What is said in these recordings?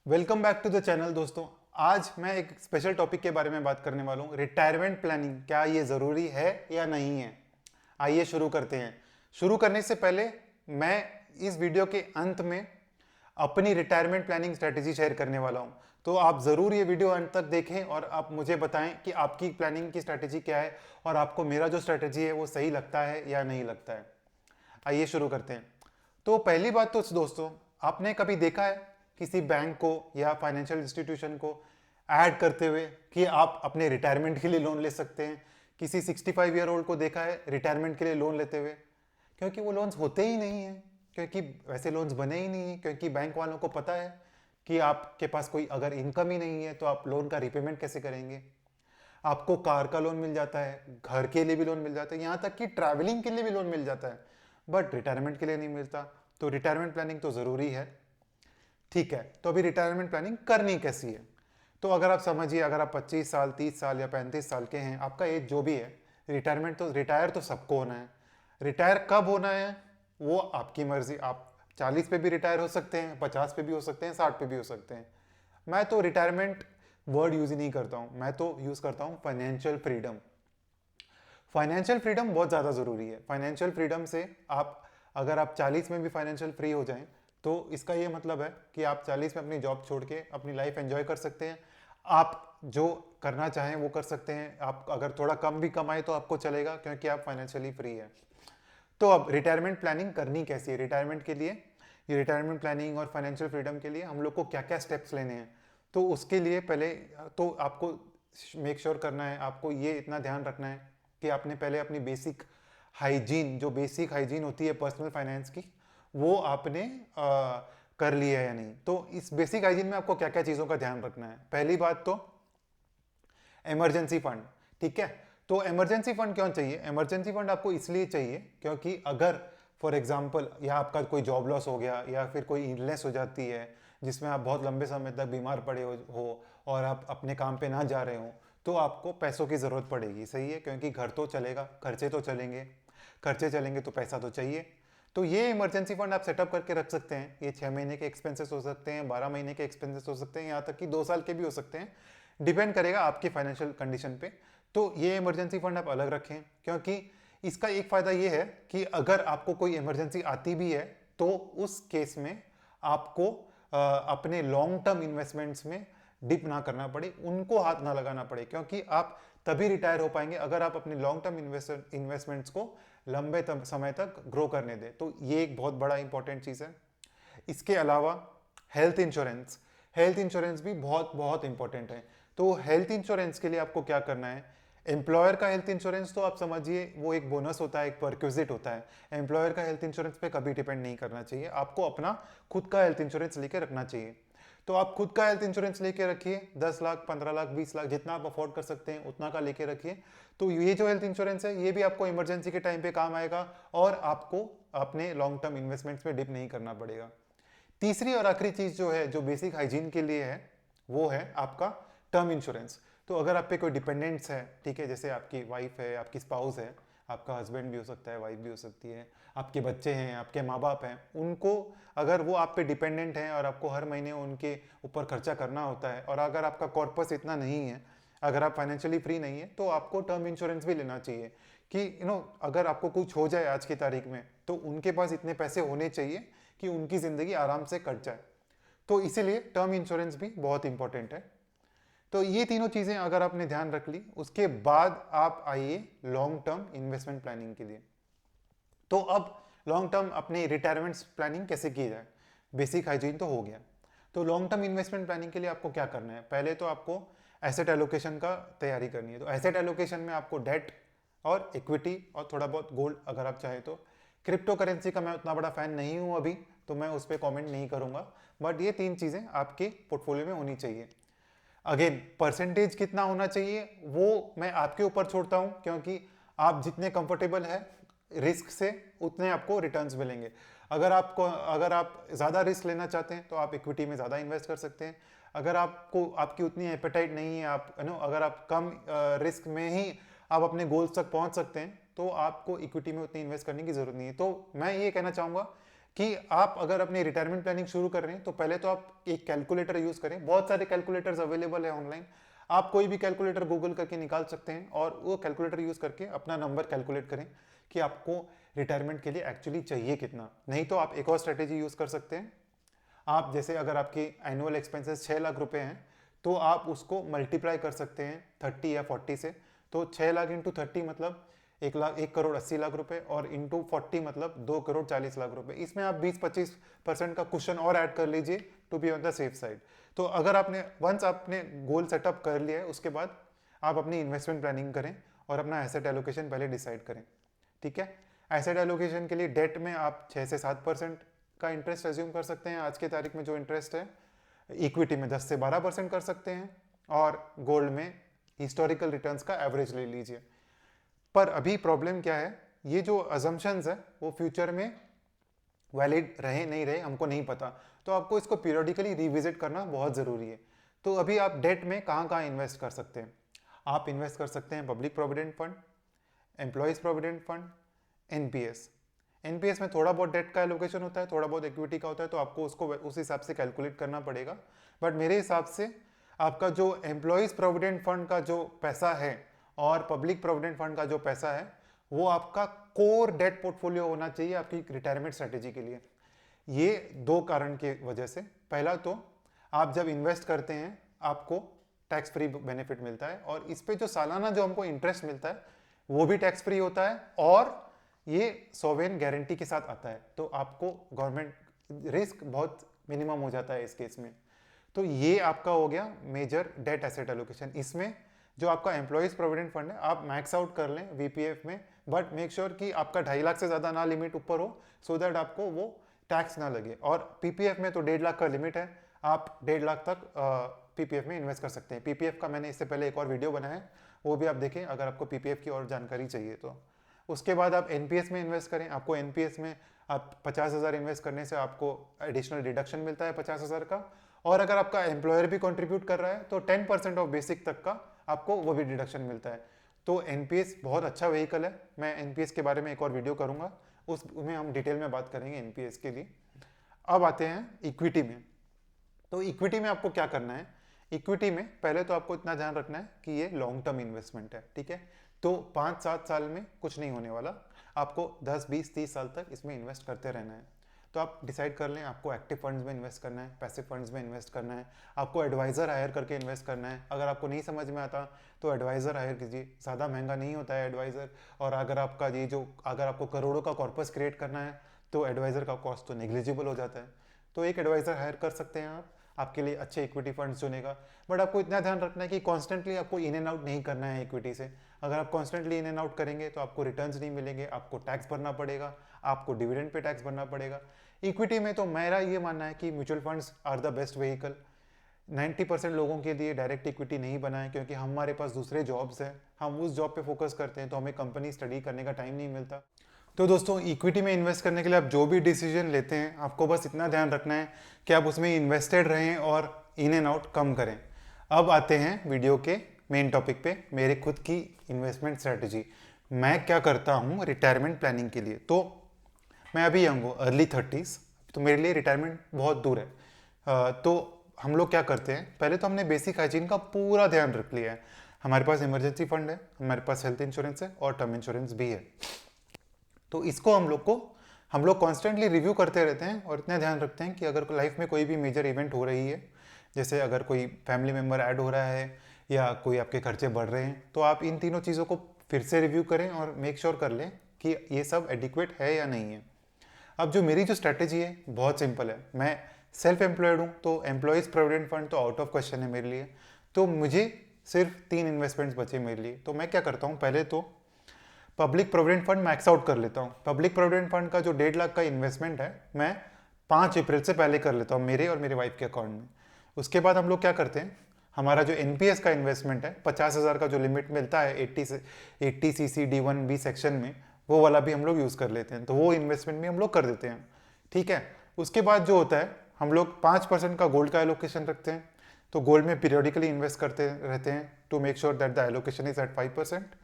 Welcome back to the channel दोस्तों। आज मैं एक स्पेशल टॉपिक के बारे में बात करने वाला हूँ। रिटायरमेंट प्लानिंग क्या ये ज़रूरी है या नहीं है। आइए शुरू करते हैं। शुरू करने से पहले मैं इस वीडियो के अंत में अपनी रिटायरमेंट प्लानिंग स्ट्रेटेजी शेयर करने वाला हूँ। तो आप ज़रूर ये वीडियो अंत तक देखें और आप मुझे बताएं कि आपकी प्लानिंग की स्ट्रेटेजी क्या है और आपको मेरा जो स्ट्रेटेजी है वो सही लगता है या नहीं लगता है। आइए शुरू करते हैं। तो पहली बात तो दोस्तों, आपने कभी देखा है किसी बैंक को या फाइनेंशियल इंस्टीट्यूशन को ऐड करते हुए कि आप अपने रिटायरमेंट के लिए लोन ले सकते हैं? किसी 65 ईयर ओल्ड को देखा है रिटायरमेंट के लिए लोन लेते हुए? क्योंकि वो लोन्स होते ही नहीं हैं, क्योंकि वैसे लोन्स बने ही नहीं हैं, क्योंकि बैंक वालों को पता है कि आपके पास कोई अगर इनकम ही नहीं है तो आप लोन का रिपेमेंट कैसे करेंगे। आपको कार का लोन मिल जाता है, घर के लिए भी लोन मिल जाता है, यहाँ तक कि ट्रैवलिंग के लिए भी लोन मिल जाता है, बट रिटायरमेंट के लिए नहीं मिलता। तो रिटायरमेंट प्लानिंग तो ज़रूरी है। ठीक है, तो अभी रिटायरमेंट प्लानिंग करनी कैसी है? तो अगर आप समझिए, अगर आप 25 साल 30 साल या 35 साल के हैं, आपका एज जो भी है, रिटायर तो सबको होना है। रिटायर कब होना है वो आपकी मर्जी। आप 40 पे भी रिटायर हो सकते हैं, 50 पे भी हो सकते हैं, 60 पे भी हो सकते हैं। मैं तो रिटायरमेंट वर्ड यूज ही नहीं करता हूँ, मैं तो यूज करता हूँ फाइनेंशियल फ्रीडम। फाइनेंशियल फ्रीडम बहुत ज़्यादा ज़रूरी है। फाइनेंशियल फ्रीडम से आप, अगर आप 40 में भी फाइनेंशियल फ्री हो जाएं तो इसका ये मतलब है कि आप 40 में अपनी जॉब छोड़ के अपनी लाइफ एंजॉय कर सकते हैं। आप जो करना चाहें वो कर सकते हैं। आप अगर थोड़ा कम भी कमाए तो आपको चलेगा, क्योंकि आप फाइनेंशियली फ्री है। तो अब रिटायरमेंट प्लानिंग करनी कैसी है रिटायरमेंट के लिए? ये रिटायरमेंट प्लानिंग और फाइनेंशियल फ्रीडम के लिए हम लोग को क्या क्या स्टेप्स लेने हैं, तो उसके लिए पहले तो आपको मेक श्योर करना है, आपको ये इतना ध्यान रखना है कि आपने पहले अपनी बेसिक हाइजीन, जो बेसिक हाइजीन होती है पर्सनल फाइनेंस की, वो आपने कर लिया है या नहीं। तो इस बेसिक हाइजीन में आपको क्या क्या चीज़ों का ध्यान रखना है? पहली बात तो इमरजेंसी फंड। ठीक है, तो इमरजेंसी फंड क्यों चाहिए? इमरजेंसी फंड आपको इसलिए चाहिए क्योंकि अगर फॉर एग्जांपल या आपका कोई जॉब लॉस हो गया या फिर कोई इलनेस हो जाती है जिसमें आप बहुत लंबे समय तक बीमार पड़े हो और आप अपने काम पे ना जा रहे हो, तो आपको पैसों की ज़रूरत पड़ेगी। सही है, क्योंकि घर तो चलेगा, खर्चे तो चलेंगे, खर्चे चलेंगे तो पैसा तो चाहिए। तो ये इमरजेंसी फंड आप सेटअप करके रख सकते हैं। ये 6 महीने के एक्सपेंसेस हो सकते हैं, 12 महीने के एक्सपेंसेस हो सकते हैं, यहाँ तक कि 2 साल के भी हो सकते हैं। डिपेंड करेगा आपकी फाइनेंशियल कंडीशन पे। तो ये इमरजेंसी फंड आप अलग रखें, क्योंकि इसका एक फ़ायदा ये है कि अगर आपको कोई इमरजेंसी आती भी है तो उस केस में आपको अपने लॉन्ग टर्म इन्वेस्टमेंट्स में डिप ना करना पड़े, उनको हाथ ना लगाना पड़े, क्योंकि आप तभी रिटायर हो पाएंगे अगर आप अपने लॉन्ग टर्म इन्वेस्टमेंट्स को लंबे समय तक ग्रो करने दें। तो ये एक बहुत बड़ा इंपॉर्टेंट चीज़ है। इसके अलावा हेल्थ इंश्योरेंस, हेल्थ इंश्योरेंस भी बहुत बहुत इंपॉर्टेंट है। तो हेल्थ इंश्योरेंस के लिए आपको क्या करना है? एम्प्लॉयर का हेल्थ इंश्योरेंस तो आप समझिए वो एक बोनस होता है, एक परक्विजिट होता है। एम्प्लॉयर का हेल्थ इंश्योरेंस पे कभी डिपेंड नहीं करना चाहिए। आपको अपना खुद का हेल्थ इंश्योरेंस लेके रखना चाहिए। तो आप खुद का हेल्थ इंश्योरेंस लेके रखिए, 10 लाख 15 लाख 20 लाख जितना आप अफोर्ड कर सकते हैं उतना का लेके रखिए। तो ये जो हेल्थ इंश्योरेंस है ये भी आपको इमरजेंसी के टाइम पे काम आएगा और आपको अपने लॉन्ग टर्म इन्वेस्टमेंट्स में डिप नहीं करना पड़ेगा। तीसरी और आखिरी चीज जो है, जो बेसिक हाइजीन के लिए है, वो है आपका टर्म इंश्योरेंस। तो अगर आप पे कोई डिपेंडेंट्स है, ठीक है, जैसे आपकी वाइफ है, आपकी स्पाउस है, आपका हस्बैंड भी हो सकता है, वाइफ भी हो सकती है, आपके बच्चे हैं, आपके माँ बाप हैं, उनको अगर वो आप पे डिपेंडेंट हैं और आपको हर महीने उनके ऊपर खर्चा करना होता है, और अगर आपका कॉर्पस इतना नहीं है, अगर आप फाइनेंशियली फ्री नहीं है, तो आपको टर्म इंश्योरेंस भी लेना चाहिए कि अगर आपको कुछ हो जाए आज की तारीख में तो उनके पास इतने पैसे होने चाहिए कि उनकी ज़िंदगी आराम से कट जाए। तो इसीलिए टर्म इंश्योरेंस भी बहुत इंपॉर्टेंट है। तो ये तीनों चीज़ें अगर आपने ध्यान रख ली, उसके बाद आप आइए लॉन्ग टर्म इन्वेस्टमेंट प्लानिंग के लिए। तो अब लॉन्ग टर्म अपनी रिटायरमेंट प्लानिंग कैसे की जाए? बेसिक हाइजीन तो हो गया। तो लॉन्ग टर्म इन्वेस्टमेंट प्लानिंग के लिए आपको क्या करना है? पहले तो आपको एसेट एलोकेशन का तैयारी करनी है। तो एसेट एलोकेशन में आपको डेट और इक्विटी और थोड़ा बहुत गोल्ड अगर आप चाहें तो। क्रिप्टो करेंसी का मैं उतना बड़ा फैन नहीं हूँ अभी, तो मैं उस पर कॉमेंट नहीं करूँगा, बट ये 3 चीज़ें आपके पोर्टफोलियो में होनी चाहिए। अगेन परसेंटेज कितना होना चाहिए वो मैं आपके ऊपर छोड़ता हूं, क्योंकि आप जितने कंफर्टेबल है रिस्क से उतने आपको रिटर्न्स मिलेंगे। अगर आप ज़्यादा रिस्क लेना चाहते हैं तो आप इक्विटी में ज़्यादा इन्वेस्ट कर सकते हैं। अगर आपको आपकी उतनी एपेटाइट नहीं है, आप अगर आप कम रिस्क में ही आप अपने गोल्स तक पहुंच सकते हैं, तो आपको इक्विटी में उतनी इन्वेस्ट करने की ज़रूरत नहीं है। तो मैं ये कहना चाहूँगा कि आप अगर अपनी रिटायरमेंट प्लानिंग शुरू कर रहे हैं तो पहले तो आप एक कैलकुलेटर यूज करें। बहुत सारे कैलकुलेटर्स अवेलेबल है ऑनलाइन, आप कोई भी कैलकुलेटर गूगल करके निकाल सकते हैं और वो कैलकुलेटर यूज करके अपना नंबर कैलकुलेट करें कि आपको रिटायरमेंट के लिए एक्चुअली चाहिए कितना। नहीं तो आप एक और स्ट्रेटेजी यूज कर सकते हैं। आप जैसे अगर आपकी एनुअल एक्सपेंसेस 6 लाख रुपए हैं तो आप उसको मल्टीप्लाई कर सकते हैं 30 या 40 से। तो 6 लाख इंटू 30 मतलब 1,80,00,000 रुपए, और इंटू 40 मतलब 2,40,00,000 रुपए। इसमें आप 20-25% का क्वेश्चन और ऐड कर लीजिए to be on the safe side. तो अगर आपने वंस आपने गोल सेटअप कर लिया है, उसके बाद आप अपनी इन्वेस्टमेंट प्लानिंग करें और अपना एसेट एलोकेशन पहले डिसाइड करें। ठीक है, एसेट एलोकेशन के लिए डेट में आप 6 से 7% का इंटरेस्ट एज्यूम कर सकते हैं आज के तारीख में जो इंटरेस्ट है। इक्विटी में 10 से 12% कर सकते हैं, और गोल्ड में हिस्टोरिकल रिटर्न्स का एवरेज ले लीजिए। पर अभी प्रॉब्लम क्या है, ये जो अजम्पशंस है वो फ्यूचर में वैलिड रहे नहीं रहे हमको नहीं पता, तो आपको इसको पीरियडिकली रिविजिट करना बहुत ज़रूरी है। तो अभी आप डेट में कहाँ कहाँ इन्वेस्ट कर सकते हैं? आप इन्वेस्ट कर सकते हैं public provident fund, employees provident fund, NPS. NPS में थोड़ा बहुत डेट का एलोकेशन होता है, थोड़ा बहुत इक्विटी का होता है, तो आपको उसको उस हिसाब से कैलकुलेट करना पड़ेगा। बट मेरे हिसाब से आपका जो एम्प्लॉयज़ प्रोविडेंट फंड का जो पैसा है और पब्लिक प्रोविडेंट फंड का जो पैसा है वो आपका कोर डेट पोर्टफोलियो होना चाहिए आपकी रिटायरमेंट स्ट्रेटेजी के लिए। ये दो कारण के वजह से। पहला तो आप जब इन्वेस्ट करते हैं आपको टैक्स फ्री बेनिफिट मिलता है, और इस पे जो सालाना जो हमको इंटरेस्ट मिलता है वो भी टैक्स फ्री होता है, और ये सोवेन गारंटी के साथ आता है, तो आपको गवर्नमेंट रिस्क बहुत मिनिमम हो जाता है इस केस में। तो ये आपका हो गया मेजर डेट एसेट एलोकेशन। इसमें जो आपका एम्प्लॉयज प्रोविडेंट फंड है आप मैक्स आउट कर लें वीपीएफ में, बट मेक श्योर कि आपका 2.5 लाख से ज़्यादा ना लिमिट ऊपर हो, सो दैट आपको वो टैक्स ना लगे। और पीपीएफ में तो 1.5 लाख का लिमिट है, आप 1.5 लाख तक पीपीएफ में इन्वेस्ट कर सकते हैं। पीपीएफ का मैंने इससे पहले एक और वीडियो बनाया है, वो भी आप देखें अगर आपको पीपीएफ की और जानकारी चाहिए तो। उसके बाद आप एनपीएस में इन्वेस्ट करें। आपको एनपीएस में आप 50,000 इन्वेस्ट करने से आपको एडिशनल डिडक्शन मिलता है 50,000 का, और अगर आपका एम्प्लॉयर भी कंट्रीब्यूट कर रहा है तो 10% ऑफ बेसिक तक का आपको वो भी डिडक्शन मिलता है। तो एनपीएस बहुत अच्छा व्हीकल है। मैं एनपीएस के बारे में एक और वीडियो करूंगा, उसमें हम डिटेल में बात करेंगे एनपीएस के लिए। अब आते हैं इक्विटी में। तो इक्विटी में आपको क्या करना है? इक्विटी में पहले तो आपको इतना ध्यान रखना है कि ये लॉन्ग टर्म इन्वेस्टमेंट है, ठीक है। तो 5-7 साल में कुछ नहीं होने वाला, आपको 10-20-30 साल तक इसमें इन्वेस्ट करते रहना है। तो आप डिसाइड कर लें आपको एक्टिव फंड्स में इन्वेस्ट करना है, पैसिव फंड्स में इन्वेस्ट करना है, आपको एडवाइज़र हायर करके इन्वेस्ट करना है। अगर आपको नहीं समझ में आता तो एडवाइज़र हायर कीजिए, ज़्यादा महंगा नहीं होता है एडवाइज़र। और अगर आपका ये जो अगर आपको करोड़ों का कॉर्पस क्रिएट करना है तो एडवाइज़र का कॉस्ट तो नेग्लिजिबल हो जाता है। तो एक एडवाइज़र हायर कर सकते हैं आप, आपके लिए अच्छे इक्विटी फंड्स चुनेगा। बट आपको इतना ध्यान रखना है कि कॉन्स्टेंटली आपको इन एंड आउट नहीं करना है इक्विटी से। अगर आप कॉन्स्टेंटली इन एंड आउट करेंगे तो आपको रिटर्न्स नहीं मिलेंगे, आपको टैक्स भरना पड़ेगा, आपको डिविडेंड पे टैक्स भरना पड़ेगा। इक्विटी में तो मेरा ये मानना है कि mutual funds are the best vehicle. 90% लोगों के लिए डायरेक्ट इक्विटी नहीं बनाए, क्योंकि हमारे पास दूसरे जॉब्स हैं, हम उस जॉब पे फोकस करते हैं, तो हमें कंपनी स्टडी करने का टाइम नहीं मिलता। तो दोस्तों इक्विटी में इन्वेस्ट करने के लिए आप जो भी डिसीजन लेते हैं आपको बस इतना ध्यान रखना है कि आप उसमें इन्वेस्टेड रहें और इन एंड आउट कम करें। अब आते हैं वीडियो के मेन टॉपिक पे, मेरे खुद की इन्वेस्टमेंट स्ट्रेटजी। मैं क्या करता हूँ रिटायरमेंट प्लानिंग के लिए। तो मैं अभी यंग हूँ, अर्ली 30s, तो मेरे लिए रिटायरमेंट बहुत दूर है। तो हम लोग क्या करते हैं, पहले तो हमने बेसिक हाइजीन का पूरा ध्यान रख लिया है। हमारे पास इमरजेंसी फंड है, हमारे पास हेल्थ इंश्योरेंस है और टर्म इंश्योरेंस भी है। तो इसको हम लोग कॉन्स्टेंटली रिव्यू करते रहते हैं और इतना ध्यान रखते हैं कि अगर लाइफ में कोई भी मेजर इवेंट हो रही है, जैसे अगर कोई फैमिली मेम्बर ऐड हो रहा है या कोई आपके खर्चे बढ़ रहे हैं, तो आप इन तीनों चीज़ों को फिर से रिव्यू करें और मेक श्योर कर लें कि ये सब एडिक्वेट है या नहीं है। अब जो मेरी जो स्ट्रैटेजी है बहुत सिंपल है। मैं सेल्फ एम्प्लॉयड हूँ, तो एम्प्लॉयज़ प्रोविडेंट फंड तो आउट ऑफ क्वेश्चन है मेरे लिए। तो मुझे सिर्फ 3 इन्वेस्टमेंट्स बचे मेरे लिए। तो मैं क्या करता हूँ, पहले तो public provident fund max out कर लेता हूँ। पब्लिक प्रोविडेंट फंड का जो 1.5 लाख का इन्वेस्टमेंट है मैं 5 अप्रैल से पहले कर लेता हूँ मेरे और मेरे वाइफ के अकाउंट में। उसके बाद हम लोग क्या करते हैं, हमारा जो एनपीएस का इन्वेस्टमेंट है 50,000 का जो लिमिट मिलता है 80 सीसी D1B सेक्शन में, वो वाला भी हम लोग यूज़ कर लेते हैं। तो वो इन्वेस्टमेंट भी हम लोग कर देते हैं, ठीक है। उसके बाद जो होता है हम लोग 5% का गोल्ड का एलोकेशन रखते हैं। तो गोल्ड में पीरियडिकली इन्वेस्ट करते रहते हैं to make sure that the allocation is at 5%।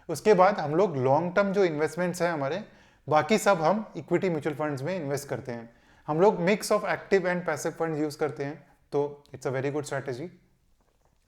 उसके बाद हम लोग लॉन्ग टर्म जो इन्वेस्टमेंट्स हैं हमारे, बाकी सब हम इक्विटी म्यूचुअल फंड्स में इन्वेस्ट करते हैं। हम लोग mix of active and passive funds use करते हैं, तो it's a very good strategy.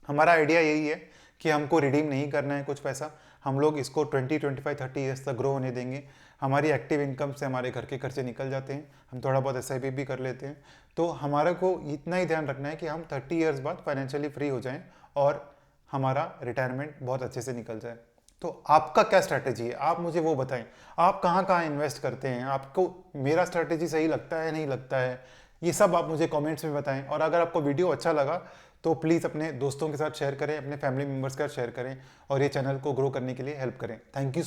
हमारा आइडिया यही है कि हमको रिडीम नहीं करना है कुछ पैसा, हम लोग इसको 20, 25, 30 ईयर्स तक ग्रो होने देंगे। हमारी एक्टिव इनकम से हमारे घर के खर्चे निकल जाते हैं, हम थोड़ा बहुत SIP भी कर लेते हैं। तो हमारे को इतना ही ध्यान रखना है कि हम 30 ईयर्स बाद फाइनेंशियली फ्री हो जाएं और हमारा रिटायरमेंट बहुत अच्छे से निकल जाए। तो आपका क्या स्ट्रैटेजी है, आप मुझे वो बताएं। आप कहाँ कहाँ इन्वेस्ट करते हैं, आपको मेरा स्ट्रैटेजी सही लगता है नहीं लगता है, ये सब आप मुझे कमेंट्स में बताएं। और अगर आपको वीडियो अच्छा लगा तो प्लीज़ अपने दोस्तों के साथ शेयर करें, अपने फैमिली मेम्बर्स के साथ शेयर करें और ये चैनल को ग्रो करने के लिए हेल्प करें। Thank you.